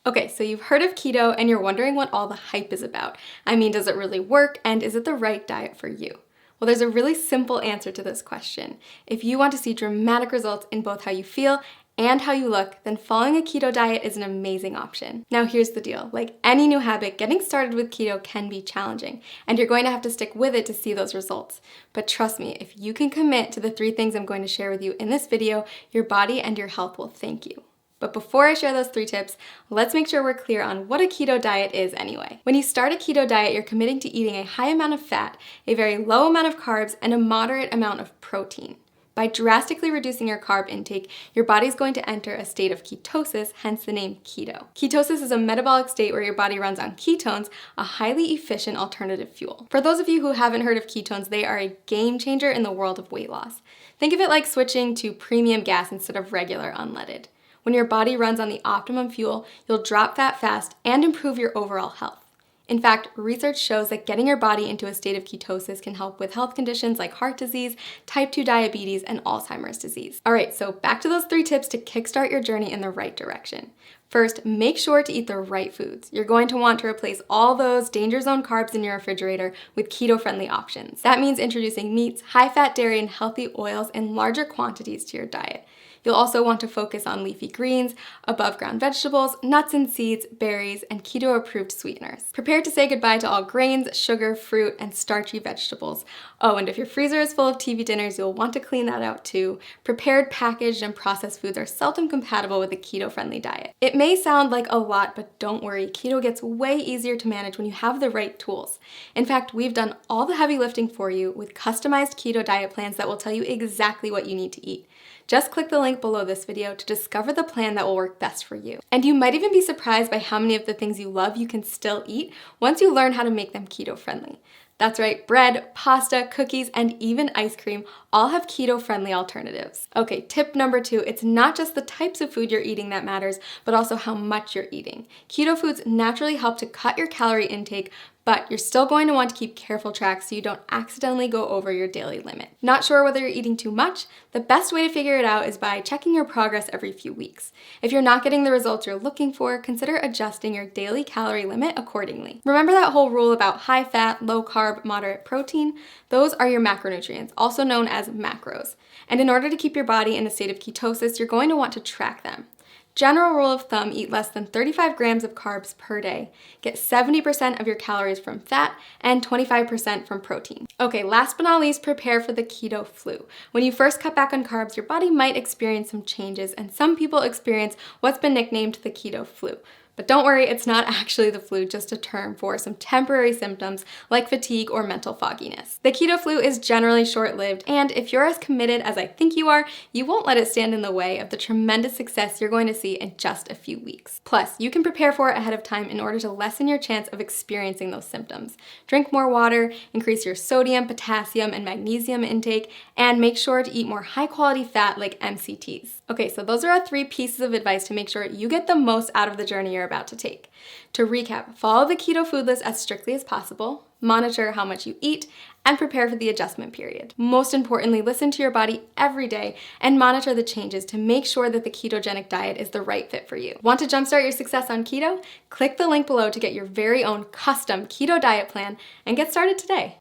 Okay, so you've heard of keto and you're wondering what all the hype is about. I mean, does it really work and is it the right diet for you? Well, there's a really simple answer to this question. If you want to see dramatic results in both how you feel and how you look, then following a keto diet is an amazing option. Now here's the deal, like any new habit, getting started with keto can be challenging, and you're going to have to stick with it to see those results. But trust me, if you can commit to the 3 things I'm going to share with you in this video, your body and your health will thank you. But before I share those 3 tips, let's make sure we're clear on what a keto diet is anyway. When you start a keto diet, you're committing to eating a high amount of fat, a very low amount of carbs, and a moderate amount of protein. By drastically reducing your carb intake, your body's going to enter a state of ketosis, hence the name keto. Ketosis is a metabolic state where your body runs on ketones, a highly efficient alternative fuel. For those of you who haven't heard of ketones, they are a game changer in the world of weight loss. Think of it like switching to premium gas instead of regular unleaded. When your body runs on the optimum fuel, you'll drop fat fast and improve your overall health. In fact, research shows that getting your body into a state of ketosis can help with health conditions like heart disease, type 2 diabetes, and Alzheimer's disease. All right, so back to those 3 tips to kickstart your journey in the right direction. First, make sure to eat the right foods. You're going to want to replace all those danger zone carbs in your refrigerator with keto-friendly options. That means introducing meats, high-fat dairy, and healthy oils in larger quantities to your diet. You'll also want to focus on leafy greens, above-ground vegetables, nuts and seeds, berries, and keto-approved sweeteners. Prepare to say goodbye to all grains, sugar, fruit, and starchy vegetables. Oh, and if your freezer is full of TV dinners, you'll want to clean that out too. Prepared, packaged, and processed foods are seldom compatible with a keto-friendly diet. It may sound like a lot, but don't worry, keto gets way easier to manage when you have the right tools. In fact, we've done all the heavy lifting for you with customized keto diet plans that will tell you exactly what you need to eat. Just click the link below this video to discover the plan that will work best for you. And you might even be surprised by how many of the things you love you can still eat once you learn how to make them keto-friendly. That's right, bread, pasta, cookies, and even ice cream all have keto-friendly alternatives. Okay, tip number 2, it's not just the types of food you're eating that matters, but also how much you're eating. Keto foods naturally help to cut your calorie intake, but you're still going to want to keep careful track so you don't accidentally go over your daily limit. Not sure whether you're eating too much? The best way to figure it out is by checking your progress every few weeks. If you're not getting the results you're looking for, consider adjusting your daily calorie limit accordingly. Remember that whole rule about high fat, low carb, moderate protein? Those are your macronutrients, also known as macros. And in order to keep your body in a state of ketosis, you're going to want to track them. General rule of thumb, eat less than 35 grams of carbs per day. Get 70% of your calories from fat and 25% from protein. Okay, last but not least, prepare for the keto flu. When you first cut back on carbs, your body might experience some changes, and some people experience what's been nicknamed the keto flu. But don't worry, it's not actually the flu, just a term for some temporary symptoms like fatigue or mental fogginess. The keto flu is generally short-lived, and if you're as committed as I think you are, you won't let it stand in the way of the tremendous success you're going to see in just a few weeks. Plus, you can prepare for it ahead of time in order to lessen your chance of experiencing those symptoms. Drink more water, increase your sodium, potassium, and magnesium intake, and make sure to eat more high-quality fat like MCTs. Okay, so those are our 3 pieces of advice to make sure you get the most out of the journey you're about to take. To recap, follow the keto food list as strictly as possible, monitor how much you eat, and prepare for the adjustment period. Most importantly, listen to your body every day and monitor the changes to make sure that the ketogenic diet is the right fit for you. Want to jumpstart your success on keto? Click the link below to get your very own custom keto diet plan and get started today.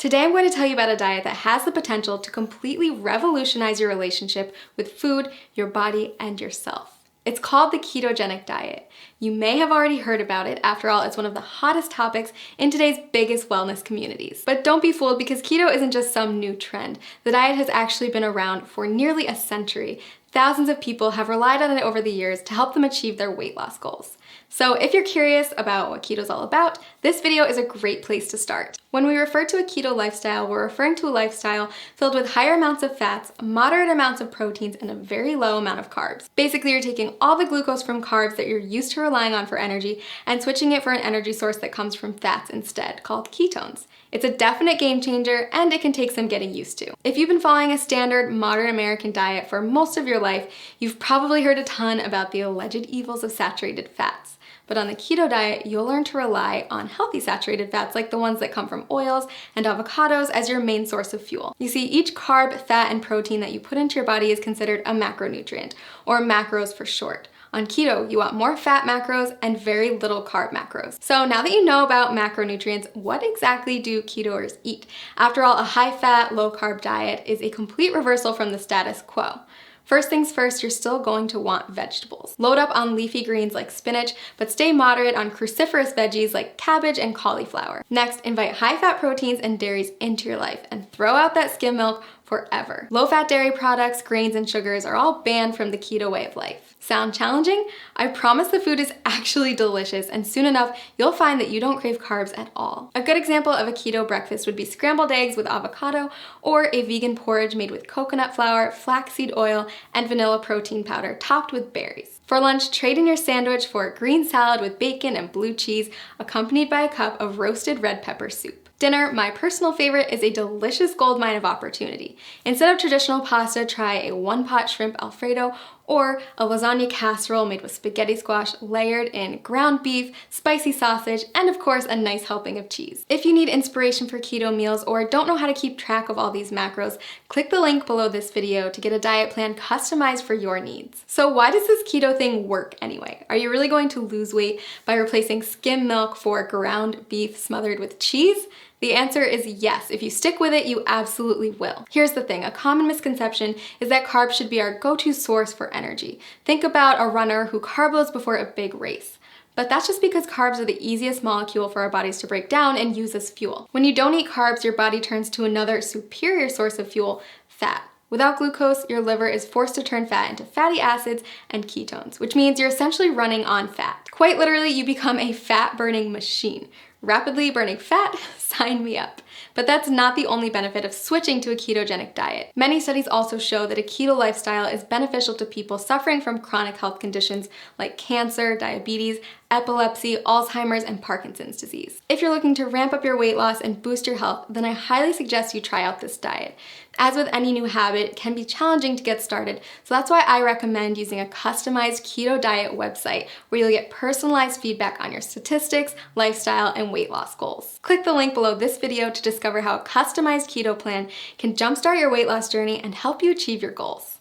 Today I'm going to tell you about a diet that has the potential to completely revolutionize your relationship with food, your body, and yourself. It's called the ketogenic diet. You may have already heard about it. After all, it's one of the hottest topics in today's biggest wellness communities. But don't be fooled, because keto isn't just some new trend. The diet has actually been around for nearly a century. Thousands of people have relied on it over the years to help them achieve their weight loss goals. So if you're curious about what keto is all about, this video is a great place to start. When we refer to a keto lifestyle, we're referring to a lifestyle filled with higher amounts of fats, moderate amounts of proteins, and a very low amount of carbs. Basically, you're taking all the glucose from carbs that you're used to relying on for energy and switching it for an energy source that comes from fats instead, called ketones. It's a definite game changer, and it can take some getting used to. If you've been following a standard modern American diet for most of your life, you've probably heard a ton about the alleged evils of saturated fats. But on the keto diet, you'll learn to rely on healthy saturated fats like the ones that come from oils and avocados as your main source of fuel. You see, each carb, fat, and protein that you put into your body is considered a macronutrient, or macros for short. On keto, you want more fat macros and very little carb macros. So now that you know about macronutrients, what exactly do ketoers eat? After all, a high-fat, low-carb diet is a complete reversal from the status quo. First things first, you're still going to want vegetables. Load up on leafy greens like spinach, but stay moderate on cruciferous veggies like cabbage and cauliflower. Next, invite high-fat proteins and dairies into your life and throw out that skim milk forever. Low-fat dairy products, grains, and sugars are all banned from the keto way of life. Sound challenging? I promise the food is actually delicious, and soon enough, you'll find that you don't crave carbs at all. A good example of a keto breakfast would be scrambled eggs with avocado, or a vegan porridge made with coconut flour, flaxseed oil, and vanilla protein powder topped with berries. For lunch, trade in your sandwich for a green salad with bacon and blue cheese, accompanied by a cup of roasted red pepper soup. Dinner, my personal favorite, is a delicious goldmine of opportunity. Instead of traditional pasta, try a one-pot shrimp Alfredo or a lasagna casserole made with spaghetti squash layered in ground beef, spicy sausage, and of course a nice helping of cheese. If you need inspiration for keto meals or don't know how to keep track of all these macros, click the link below this video to get a diet plan customized for your needs. So why does this keto thing work anyway? Are you really going to lose weight by replacing skim milk for ground beef smothered with cheese? The answer is yes. If you stick with it, you absolutely will. Here's the thing, a common misconception is that carbs should be our go-to source for energy. Think about a runner who carb loads before a big race. But that's just because carbs are the easiest molecule for our bodies to break down and use as fuel. When you don't eat carbs, your body turns to another superior source of fuel, fat. Without glucose, your liver is forced to turn fat into fatty acids and ketones, which means you're essentially running on fat. Quite literally, you become a fat-burning machine. Rapidly burning fat? Sign me up. But that's not the only benefit of switching to a ketogenic diet. Many studies also show that a keto lifestyle is beneficial to people suffering from chronic health conditions like cancer, diabetes, epilepsy, Alzheimer's, and Parkinson's disease. If you're looking to ramp up your weight loss and boost your health, then I highly suggest you try out this diet. As with any new habit, it can be challenging to get started, so that's why I recommend using a customized keto diet website where you'll get personalized feedback on your statistics, lifestyle, and weight loss goals. Click the link below this video to discover how a customized keto plan can jumpstart your weight loss journey and help you achieve your goals.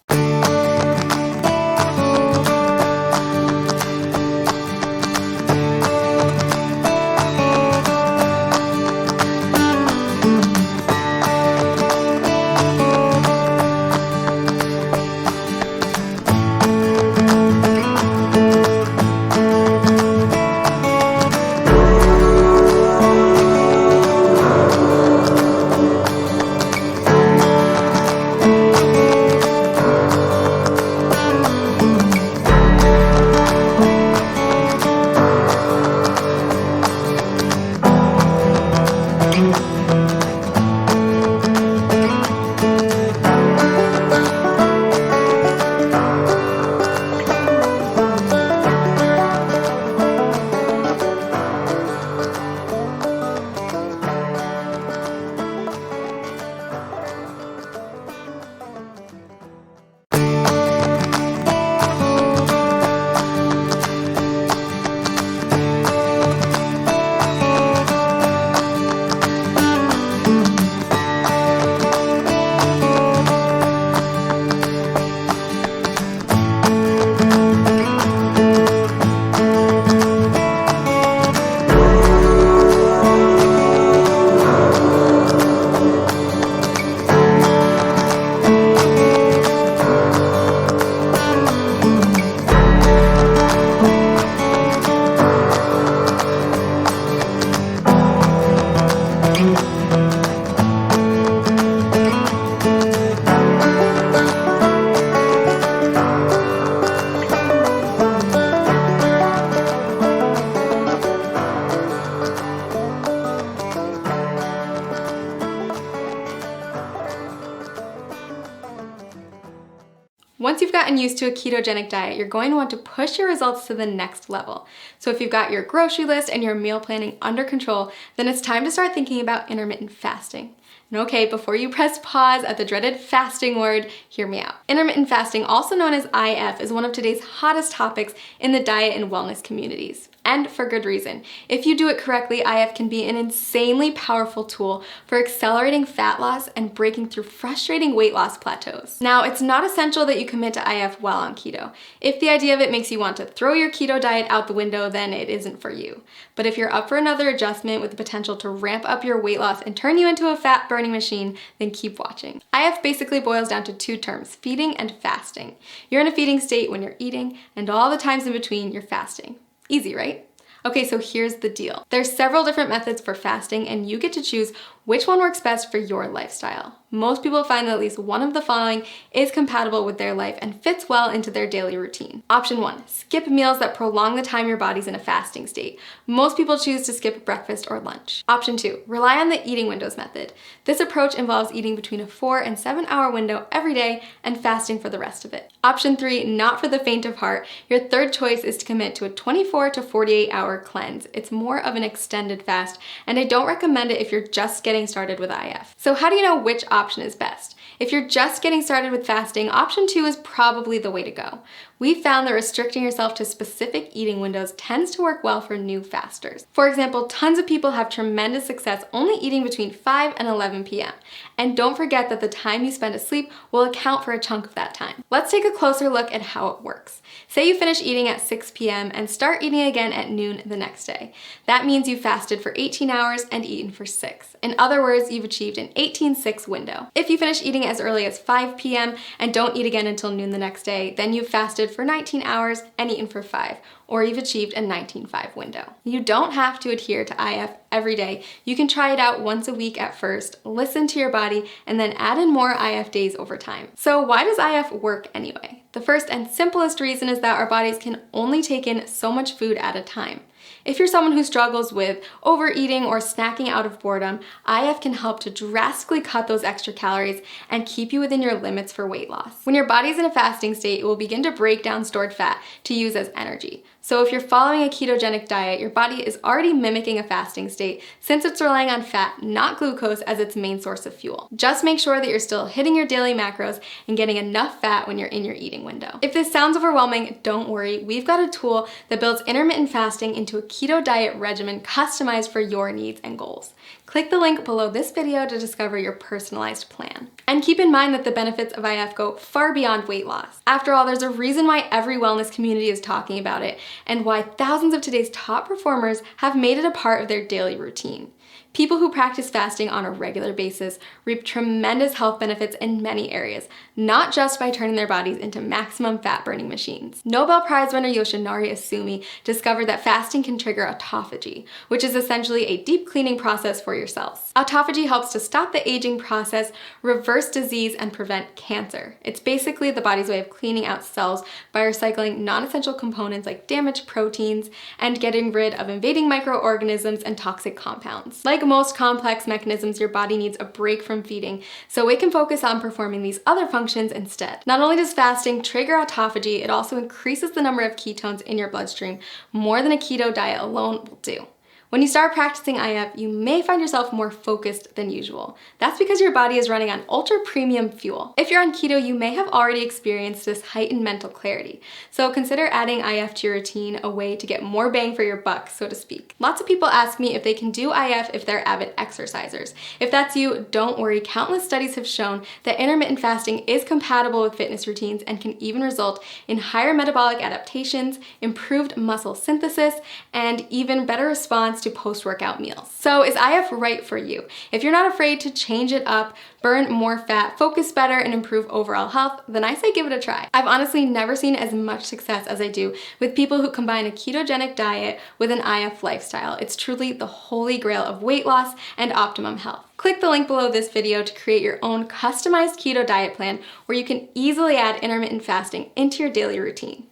Once you've gotten used to a ketogenic diet, you're going to want to push your results to the next level. So if you've got your grocery list and your meal planning under control, then it's time to start thinking about intermittent fasting. And okay, before you press pause at the dreaded fasting word, hear me out. Intermittent fasting, also known as IF, is one of today's hottest topics in the diet and wellness communities. And for good reason. If you do it correctly, IF can be an insanely powerful tool for accelerating fat loss and breaking through frustrating weight loss plateaus. Now, it's not essential that you commit to IF while on keto. If the idea of it makes you want to throw your keto diet out the window, then it isn't for you. But if you're up for another adjustment with the potential to ramp up your weight loss and turn you into a fat burning machine, then keep watching. IF basically boils down to two terms, feeding and fasting. You're in a feeding state when you're eating, and all the times in between, you're fasting. Easy, right? Okay, so here's the deal. There's several different methods for fasting, and you get to choose which one works best for your lifestyle. Most people find that at least one of the following is compatible with their life and fits well into their daily routine. Option 1, skip meals that prolong the time your body's in a fasting state. Most people choose to skip breakfast or lunch. Option 2, rely on the eating windows method. This approach involves eating between a 4 and 7 hour window every day and fasting for the rest of it. Option 3, not for the faint of heart. Your third choice is to commit to a 24 to 48 hour cleanse. It's more of an extended fast, and I don't recommend it if you're just getting started with IF. So how do you know which option is best? If you're just getting started with fasting, option 2 is probably the way to go. We found that restricting yourself to specific eating windows tends to work well for new fasters. For example, tons of people have tremendous success only eating between 5 and 11 p.m. And don't forget that the time you spend asleep will account for a chunk of that time. Let's take a closer look at how it works. Say you finish eating at 6 p.m. and start eating again at noon the next day. That means you fasted for 18 hours and eaten for 6. In other words, you've achieved an 18-6 window. If you finish eating as early as 5 p.m. and don't eat again until noon the next day, then you've fasted for 19 hours and eaten for 5, or you've achieved a 19-5 window. You don't have to adhere to IF every day. You can try it out once a week at first, listen to your body, and then add in more IF days over time. So why does IF work anyway? The first and simplest reason is that our bodies can only take in so much food at a time. If you're someone who struggles with overeating or snacking out of boredom, IF can help to drastically cut those extra calories and keep you within your limits for weight loss. When your body's in a fasting state, it will begin to break down stored fat to use as energy. So if you're following a ketogenic diet, your body is already mimicking a fasting state since it's relying on fat, not glucose, as its main source of fuel. Just make sure that you're still hitting your daily macros and getting enough fat when you're in your eating window. If this sounds overwhelming, don't worry. We've got a tool that builds intermittent fasting into a keto diet regimen customized for your needs and goals. Click the link below this video to discover your personalized plan. And keep in mind that the benefits of IF go far beyond weight loss. After all, there's a reason why every wellness community is talking about it, and why thousands of today's top performers have made it a part of their daily routine. People who practice fasting on a regular basis reap tremendous health benefits in many areas, not just by turning their bodies into maximum fat-burning machines. Nobel Prize winner Yoshinari Asumi discovered that fasting can trigger autophagy, which is essentially a deep cleaning process for your cells. Autophagy helps to stop the aging process, reverse disease, and prevent cancer. It's basically the body's way of cleaning out cells by recycling non-essential components like damaged proteins and getting rid of invading microorganisms and toxic compounds. Like most complex mechanisms, your body needs a break from feeding, so it can focus on performing these other functions instead. Not only does fasting trigger autophagy, it also increases the number of ketones in your bloodstream more than a keto diet alone will do. When you start practicing IF, you may find yourself more focused than usual. That's because your body is running on ultra premium fuel. If you're on keto, you may have already experienced this heightened mental clarity. So consider adding IF to your routine, a way to get more bang for your buck, so to speak. Lots of people ask me if they can do IF if they're avid exercisers. If that's you, don't worry. Countless studies have shown that intermittent fasting is compatible with fitness routines and can even result in higher metabolic adaptations, improved muscle synthesis, and even better response to post-workout meals. So is IF right for you? If you're not afraid to change it up, burn more fat, focus better, and improve overall health, then I say give it a try. I've honestly never seen as much success as I do with people who combine a ketogenic diet with an IF lifestyle. It's truly the holy grail of weight loss and optimum health. Click the link below this video to create your own customized keto diet plan where you can easily add intermittent fasting into your daily routine.